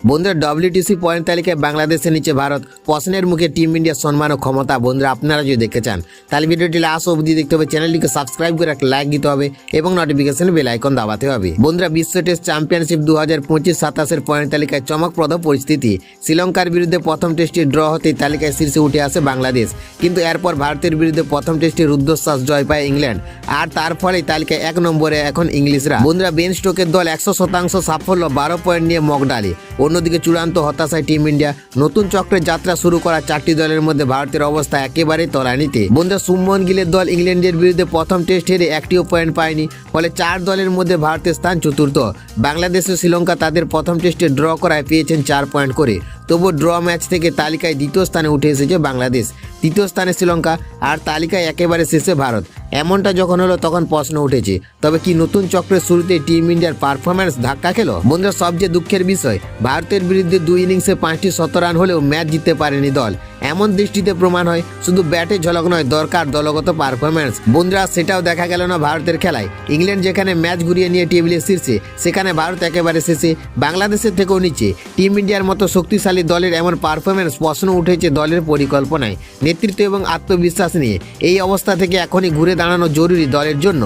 বন্ধুরা WTC point তালিকায় বাংলাদেশের নিচে ভারত, প্রশ্নের মুখে টিম ইন্ডিয়ার সম্মান ও ক্ষমতা। বন্ধুরা আপনারা যদি দেখতে চান তাহলে ভিডিওটি লাস্ট অবধি দেখতে হবে, চ্যানেলটিকে সাবস্ক্রাইব করে একটা লাইক দিতে হবে এবং নোটিফিকেশন বেল আইকন দাবাতে হবে। বন্ধুরা বিশ্ব টেস্ট চ্যাম্পিয়নশিপ 2025-27 পয়েন্ট তালিকায় চমকপ্রদ পরিস্থিতি। শ্রীলঙ্কার বিরুদ্ধে প্রথম টেস্টে ড্র হতেই তালিকায় শীর্ষে উঠে আসে বাংলাদেশ, কিন্তু এরপর ভারতের বিরুদ্ধে প্রথম টেস্টে রুদ্ধশ্বাস জয় পায় ইংল্যান্ড, আর তার ফলে তালিকায় 1 নম্বরে এখন ইংলিশরা। বন্ধুরা বেন স্টোকের দল 100% সাফল্য, 12 পয়েন্ট নিয়ে মগডালে। অন্যদিকে চূড়ান্ত হতাশায় টিম ইন্ডিয়া। নতুন চক্রের যাত্রা শুরু করা 4টি দলের মধ্যে ভারতের অবস্থা একেবারে তলানিতে। বন্ধুরা শুভমন গিলের দল ইংল্যান্ডের বিরুদ্ধে প্রথম টেস্ট হেরে একটিও পয়েন্ট পায়নি, ফলে 4 দলের মধ্যে ভারতের স্থান চতুর্থ। বাংলাদেশ ও শ্রীলঙ্কা তাদের প্রথম টেস্টে ড্র করায় পেয়েছেন 4 পয়েন্ট করে। তবুও ড্র ম্যাচ থেকে তালিকায় দ্বিতীয় স্থানে উঠে এসেছে বাংলাদেশ, তৃতীয় স্থানে শ্রীলঙ্কা, আর তালিকায় একেবারে শেষে ভারত। এমনটা যখন হলো তখন প্রশ্ন উঠেছে, তবে কি নতুন চক্রের শুরুতে টিম ইন্ডিয়ার পারফরম্যান্স ধাক্কা খেলো? বন্ধুরা সবচেয়ে দুঃখের বিষয়, ভারতের বিরুদ্ধে 2 ইনিংসে 5টি শতরান হলেও ম্যাচ জিততে পারেনি দল। এমন দৃষ্টিতে প্রমাণ হয় শুধু ব্যাটে ঝলক নয়, দরকার দলগত পারফরম্যান্স। বন্ধুরা সেটাও দেখা গেল না ভারতের খেলায়। ইংল্যান্ড যেখানে ম্যাচ ঘুরিয়ে নিয়ে টেবিলের শীর্ষে, সেখানে ভারত একেবারে শেষে, বাংলাদেশের থেকেও নিচে। টিম ইন্ডিয়ার মতো শক্তিশালী দলের এমন পারফরম্যান্স প্রশ্ন উঠেছে দলের পরিকল্পনায়, নেতৃত্ব এবং আত্মবিশ্বাস নিয়ে। এই অবস্থা থেকে এখনই ঘুরে দাঁড়ানো জরুরি দলের জন্য।